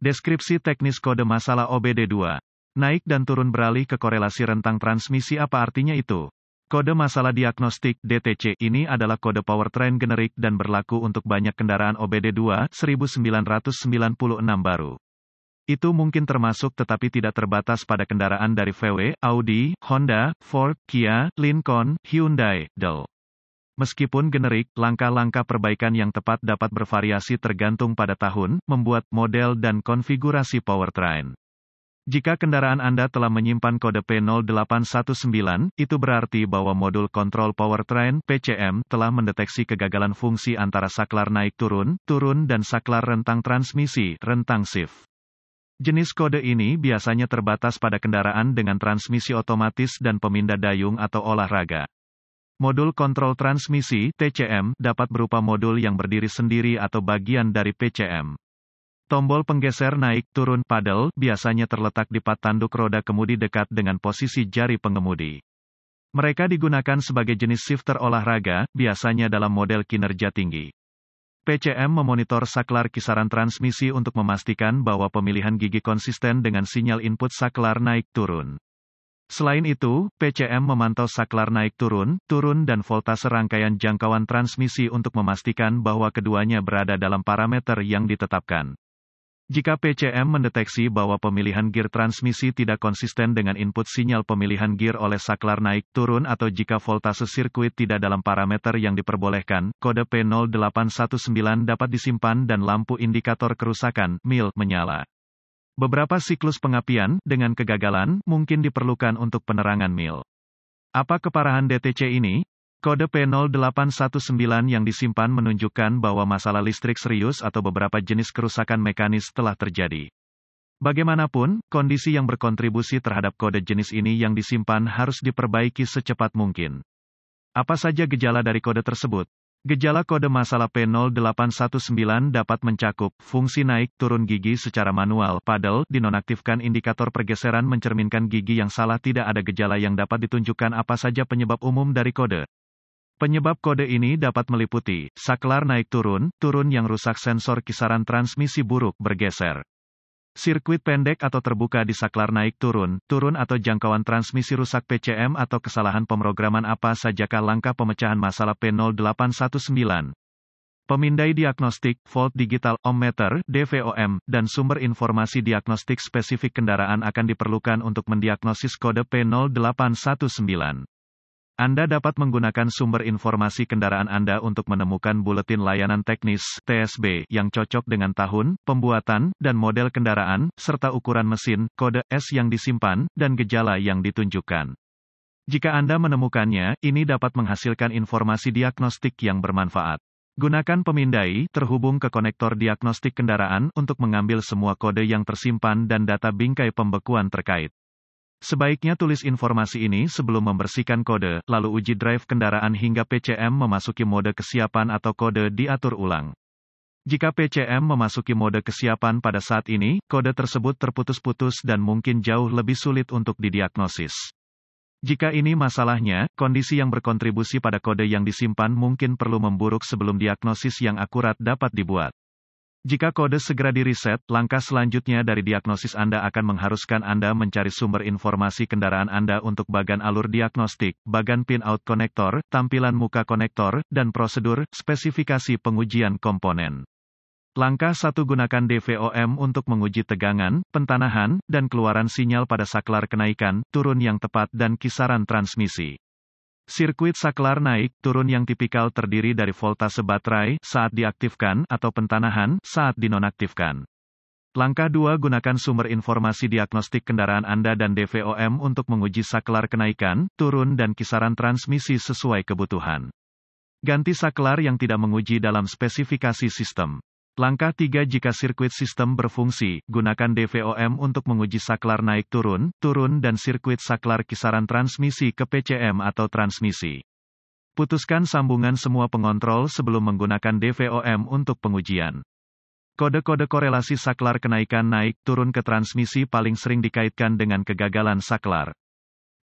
Deskripsi teknis kode masalah OBD2. Naik dan turun beralih ke korelasi rentang transmisi. Apa artinya itu? Kode masalah diagnostik DTC ini adalah kode powertrain generik dan berlaku untuk banyak kendaraan OBD2 1996 baru. Itu mungkin termasuk tetapi tidak terbatas pada kendaraan dari VW, Audi, Honda, Ford, Kia, Lincoln, Hyundai, Dell. Meskipun generik, langkah-langkah perbaikan yang tepat dapat bervariasi tergantung pada tahun, membuat, model dan konfigurasi powertrain. Jika kendaraan Anda telah menyimpan kode P0819, itu berarti bahwa modul kontrol powertrain (PCM) telah mendeteksi kegagalan fungsi antara saklar naik turun, dan saklar rentang transmisi, rentang shift. Jenis kode ini biasanya terbatas pada kendaraan dengan transmisi otomatis dan pemindah dayung atau olahraga. Modul kontrol transmisi (TCM) dapat berupa modul yang berdiri sendiri atau bagian dari PCM. Tombol penggeser naik turun paddle biasanya terletak di pad tanduk roda kemudi dekat dengan posisi jari pengemudi. Mereka digunakan sebagai jenis shifter olahraga, biasanya dalam model kinerja tinggi. PCM memonitor saklar kisaran transmisi untuk memastikan bahwa pemilihan gigi konsisten dengan sinyal input saklar naik turun. Selain itu, PCM memantau saklar naik turun, dan voltase rangkaian jangkauan transmisi untuk memastikan bahwa keduanya berada dalam parameter yang ditetapkan. Jika PCM mendeteksi bahwa pemilihan gear transmisi tidak konsisten dengan input sinyal pemilihan gear oleh saklar naik turun atau jika voltase sirkuit tidak dalam parameter yang diperbolehkan, kode P0819 dapat disimpan dan lampu indikator kerusakan (MIL) menyala. Beberapa siklus pengapian, dengan kegagalan, mungkin diperlukan untuk penerangan MIL. Apa keparahan DTC ini? Kode P0819 yang disimpan menunjukkan bahwa masalah listrik serius atau beberapa jenis kerusakan mekanis telah terjadi. Bagaimanapun, kondisi yang berkontribusi terhadap kode jenis ini yang disimpan harus diperbaiki secepat mungkin. Apa saja gejala dari kode tersebut? Gejala kode masalah P0819 dapat mencakup fungsi naik turun gigi secara manual, paddle, dinonaktifkan, indikator pergeseran mencerminkan gigi yang salah. Tidak ada gejala yang dapat ditunjukkan. Apa saja penyebab umum dari kode? Penyebab kode ini dapat meliputi saklar naik turun yang rusak, sensor kisaran transmisi buruk bergeser, sirkuit pendek atau terbuka di saklar naik turun atau jangkauan transmisi rusak, PCM atau kesalahan pemrograman. Apa sajakah langkah pemecahan masalah P0819? Pemindai diagnostik, volt digital, ohmmeter, DVOM, dan sumber informasi diagnostik spesifik kendaraan akan diperlukan untuk mendiagnosis kode P0819. Anda dapat menggunakan sumber informasi kendaraan Anda untuk menemukan buletin layanan teknis (TSB) yang cocok dengan tahun, pembuatan, dan model kendaraan, serta ukuran mesin, kode S yang disimpan, dan gejala yang ditunjukkan. Jika Anda menemukannya, ini dapat menghasilkan informasi diagnostik yang bermanfaat. Gunakan pemindai terhubung ke konektor diagnostik kendaraan untuk mengambil semua kode yang tersimpan dan data bingkai pembekuan terkait. Sebaiknya tulis informasi ini sebelum membersihkan kode, lalu uji drive kendaraan hingga PCM memasuki mode kesiapan atau kode diatur ulang. Jika PCM memasuki mode kesiapan pada saat ini, kode tersebut terputus-putus dan mungkin jauh lebih sulit untuk didiagnosis. Jika ini masalahnya, kondisi yang berkontribusi pada kode yang disimpan mungkin perlu memburuk sebelum diagnosis yang akurat dapat dibuat. Jika kode segera di-reset, langkah selanjutnya dari diagnosis Anda akan mengharuskan Anda mencari sumber informasi kendaraan Anda untuk bagan alur diagnostik, bagan pin-out konektor, tampilan muka konektor, dan prosedur, spesifikasi pengujian komponen. Langkah 1. Gunakan DVOM untuk menguji tegangan, pentanahan, dan keluaran sinyal pada saklar kenaikan, turun yang tepat dan kisaran transmisi. Sirkuit saklar naik turun yang tipikal terdiri dari voltase baterai saat diaktifkan atau pentanahan saat dinonaktifkan. Langkah 2. Gunakan sumber informasi diagnostik kendaraan Anda dan DVOM untuk menguji saklar kenaikan, turun dan kisaran transmisi sesuai kebutuhan. Ganti saklar yang tidak menguji dalam spesifikasi sistem. Langkah 3. Jika sirkuit sistem berfungsi, gunakan DVOM untuk menguji saklar naik turun, dan sirkuit saklar kisaran transmisi ke PCM atau transmisi. Putuskan sambungan semua pengontrol sebelum menggunakan DVOM untuk pengujian. Kode-kode korelasi saklar kenaikan naik turun ke transmisi paling sering dikaitkan dengan kegagalan saklar.